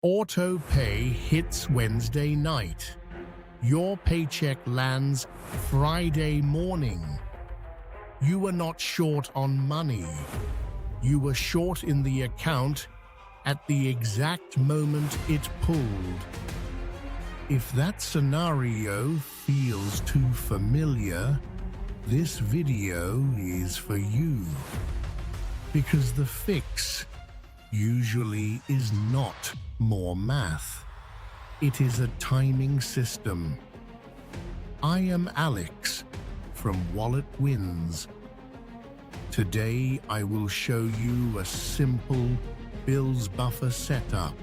Autopay hits Wednesday night. Your paycheck lands Friday morning. You were not short on money. You were short in the account at the exact moment it pulled. If that scenario feels too familiar, this video is for you. Because the fix usually is not more math. It is a timing system. I am Alex from Wallet Wins. Today I will show you a simple bills buffer setup.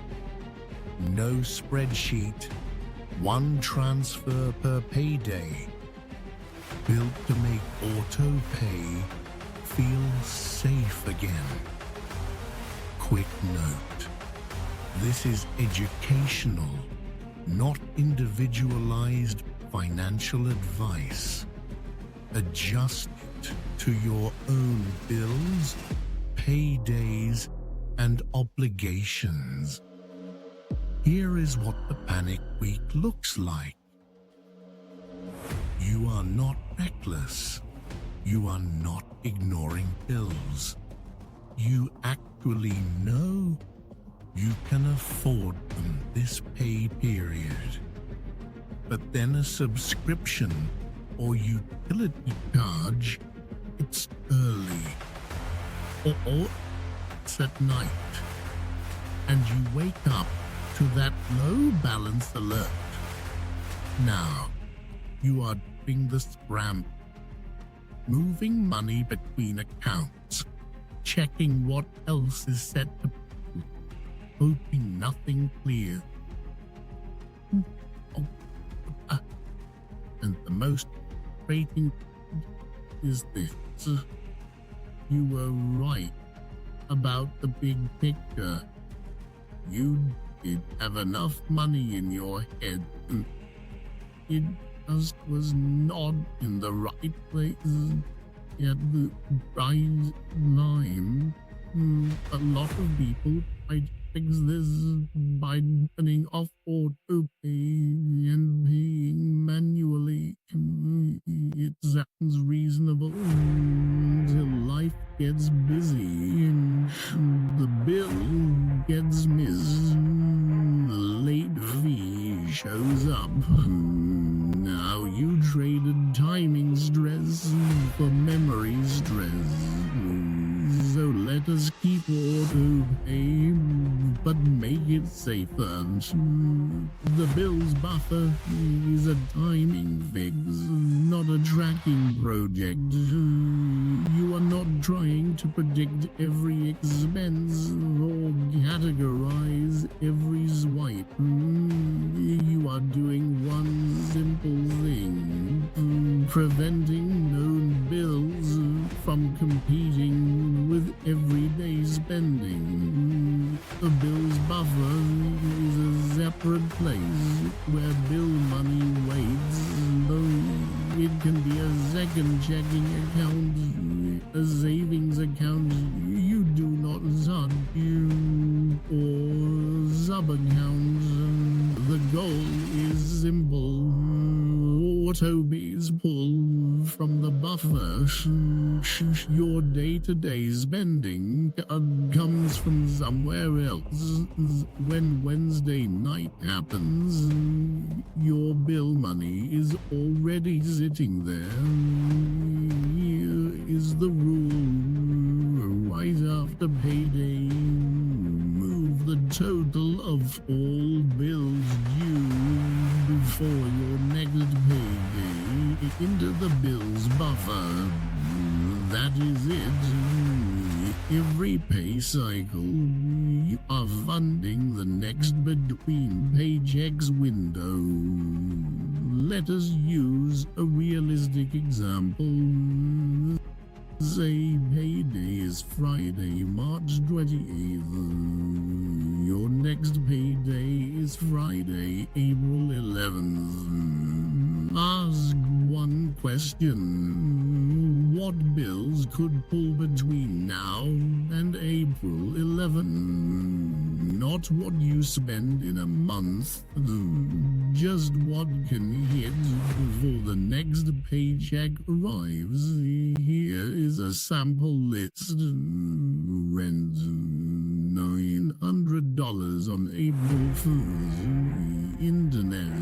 No spreadsheet, one transfer per payday. Built to make Autopay feel safe again. Quick note, this is educational, not individualized financial advice. Adjust it to your own bills, paydays, and obligations. Here is what the panic week looks like. You are not reckless. You are not ignoring bills. You actually know you can afford them this pay period. But then a subscription or utility charge, it's early. Or it's at night. And you wake up to that low balance alert. Now, you are doing the scramble, moving money between accounts, checking what else is set to pull, hoping nothing clear. And the most frustrating is this. You were right about the big picture. You did have enough money in your head. It just was not in the right place at the right time. A lot of people try to fix this by turning off Autopay and paying manually. It sounds reasonable until life gets busy and the bill gets missed. The late fee shows up. Now you traded timing stress for memory stress. So let us keep Autopay, but make it safer. The bills buffer is a timing fix, not a tracking project. You are not trying to predict every expense or categorize every swipe. You are doing one simple thing, preventing known bills from competing with everyday spending. The bills buffer is a separate place where bill money waits, though it can be a second checking account, a savings account you do not touch, or sub-accounts. The goal is simple. Autopays pull from the buffer. Your day-to-day spending comes from somewhere else. When Wednesday night happens, your bill money is already sitting there. Here is the rule. Right after payday, move the total of all bills due before your next payday into the bills buffer. That is it. Every pay cycle, you are funding the next between paychecks window. Let us use a realistic example. Say payday is Friday, March 28th. Your next payday is Friday, April 11th. Ask one question. What bills could pull between now and April 11? not what you spend in a month, just what can hit before the next paycheck arrives. Here is a sample list. Rent $900 on April 1st. Internet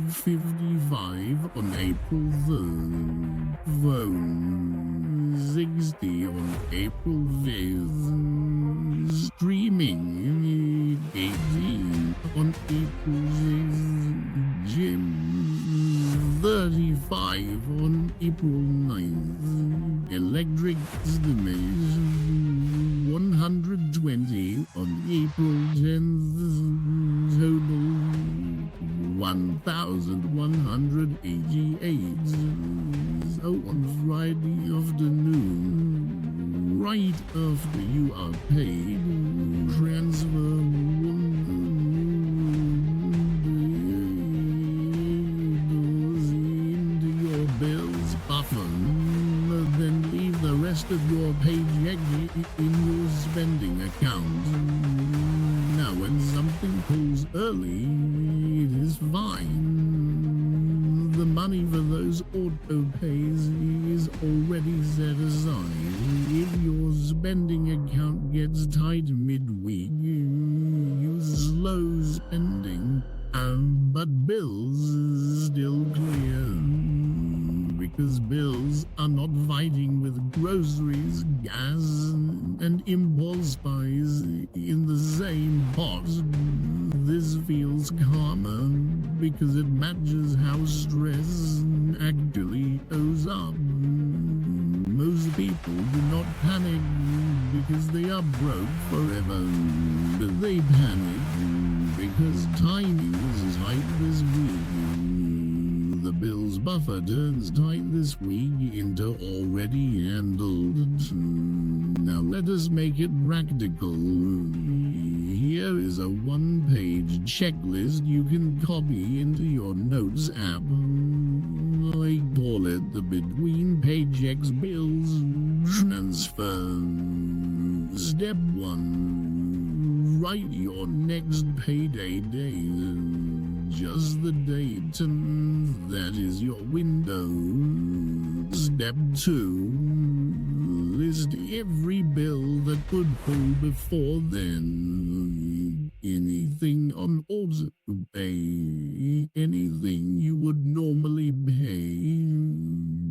$55 on April 3rd. Phone $60 on April 5th. Streaming $18 on April 6th. Gym $35 on April 9th. Electric estimation $120 on April 10th. Total $1,188. So on Friday afternoon, right after you are paid, transfer into your bills buffer, then leave the rest of your paycheck in your spending account. Now when something pulls early, it is fine. The money for those autopays is already set aside. If your spending account gets tight midweek, you slow spending, but bills still clear. Because bills are not fighting with groceries, gas, and impulse buys in the same pot. This feels calmer because it matches how stress actually goes up. Most people do not panic because they are broke forever. They panic because timing is tight this week. The bills buffer turns tight this week into already handled. Now let us make it practical. Here is a one-page checklist you can copy into your notes app. I call it the Between Paychecks Bills Transfer. Step 1. Write your next payday date. Just the date, that is your window. Step 2. List every bill that could pull before then. Anything on Autopay, anything you would normally pay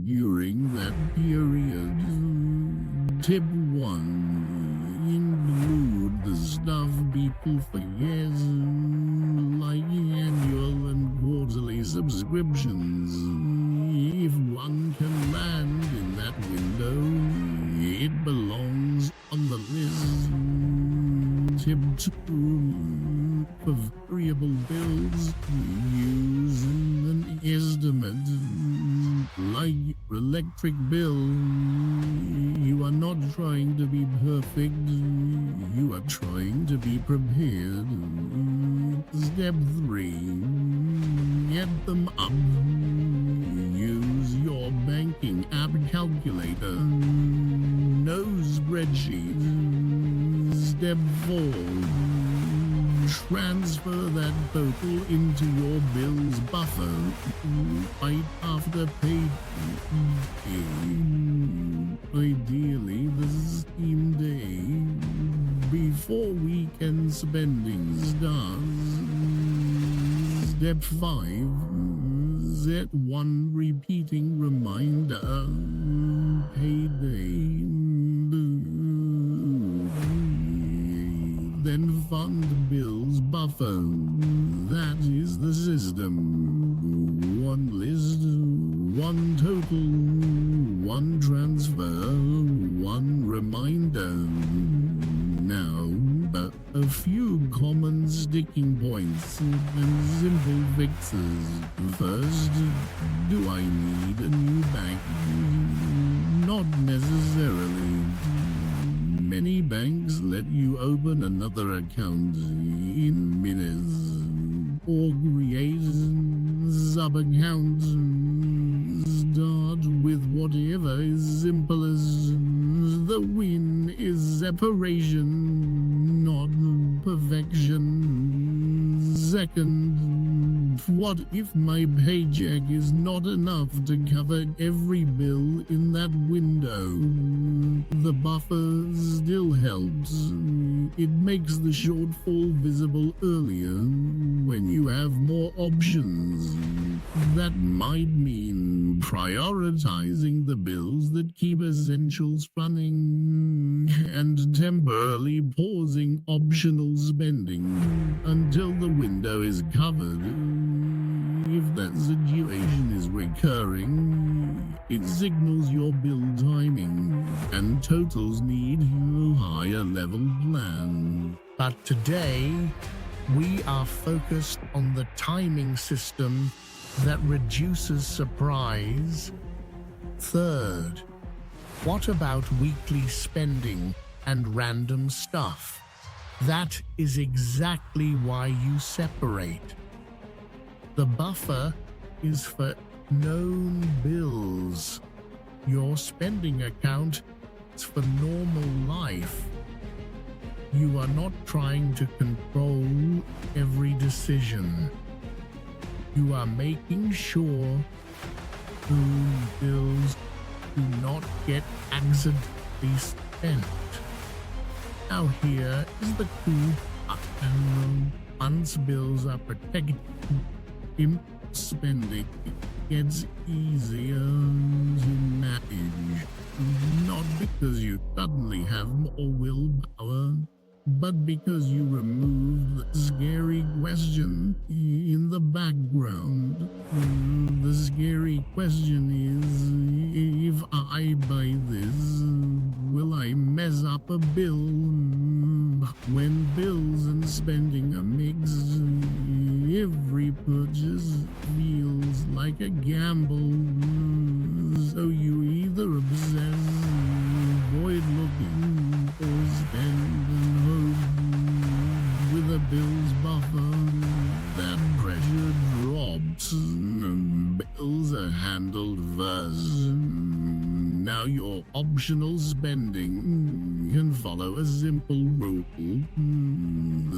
during that period. Tip 1. Include the stuff people forget, like annual and quarterly subscriptions. If one can land in that window, it belongs on the list. Tip 2. For variable bills, use an estimate. Like your electric bill, you are not trying to be perfect, you are trying to be prepared. Step 3. Get them up. Use your banking app calculator. No spreadsheet. Step 4. Transfer that total into your bills buffer right after payday. Ideally the same day before weekend spending starts. Step 5. Set one repeating reminder. Payday. Then fund bills buffer. That is the system. One list, one total, one transfer, one reminder. Now, a few common sticking points and simple fixes. First, do I need a new bank? Not necessarily. Many banks let you open another account in minutes or create sub-accounts. Start with whatever is simple as the win is separation, not not perfection. Second, what if my paycheck is not enough to cover every bill in that window? The buffer still helps. It makes the shortfall visible earlier when you have more options. That might mean prioritizing the bills that keep essentials running and temporarily pausing optional spending until the window is covered. If that situation is recurring, it signals your bill timing and totals need a higher level plan. But today, we are focused on the timing system that reduces surprise. Third, what about weekly spending and random stuff? That is exactly why you separate. The buffer is for known bills. Your spending account is for normal life. You are not trying to control every decision. You are making sure those bills do not get accidentally spent. Now here is the cool part. Once bills are protected, spending gets easier to manage. Not because you suddenly have more willpower, but because you remove the scary question in the background. The scary question is, if I buy this, will I mess up a bill? When bills and spending are mixed, every purchase feels like a gamble. So you either obsess, avoid looking, or spend and hope. With a bills buffer, that pressure drops. Bills are handled first. Now your optional spending can follow a simple rule.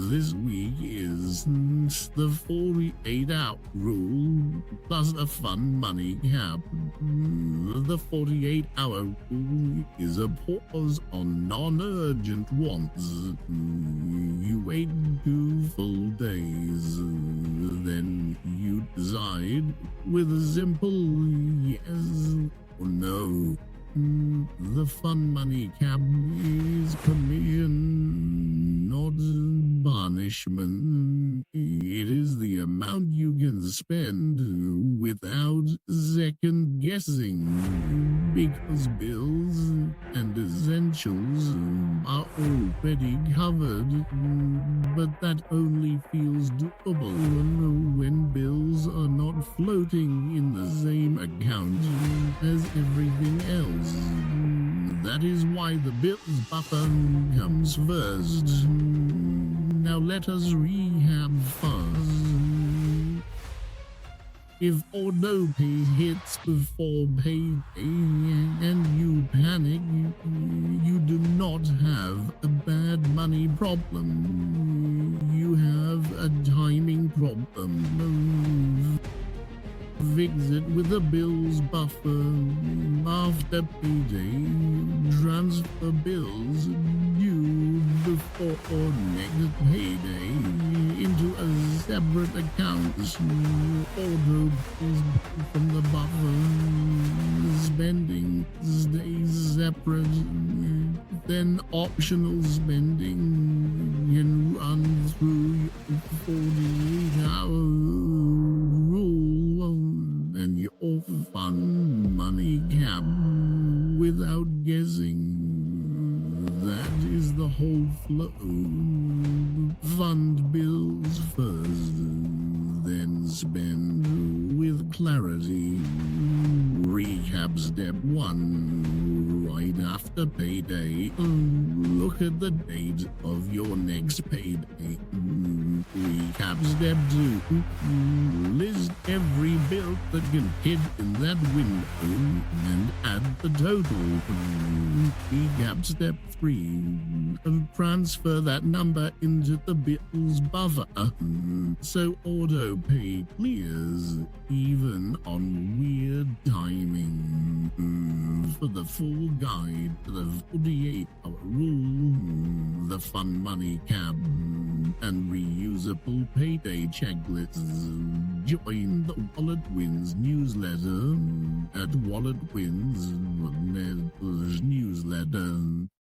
This week is the 48-hour rule plus a fun money cap. The 48-hour rule is a pause on non-urgent wants. You wait 2 full days, then you decide with a simple yes or no. The fun money cap is permission, not punishment. It is the amount you can spend without second guessing, because bills and essentials are already covered. But that only feels doable when bills are not floating in the same account as everything else. That is why the bills buffer comes first. Now let us rehab first. If Autopay hits before payday and you panic, you do not have a bad money problem. You have a timing problem. Fix it with a bills buffer. After payday, transfer bills due before next payday into a separate account. Autopays from the buffer. Spending stays separate. Then optional spending can run through your 48-hour rule and your fun money cap without guessing. That is the whole flow. Fund bills first, then spend with clarity. Recap step 1. Right after payday, look at the date of your next payday. Recap step 2. List every bill that can hit in that window and add the total. Recap step 3. Transfer that number into the bills buffer so Autopay clears even on weird timing. For the full guide to the 48-hour rule, the fun money cap, and reusable payday checklists, join the Wallet Wins newsletter at Wallet Wins newsletter.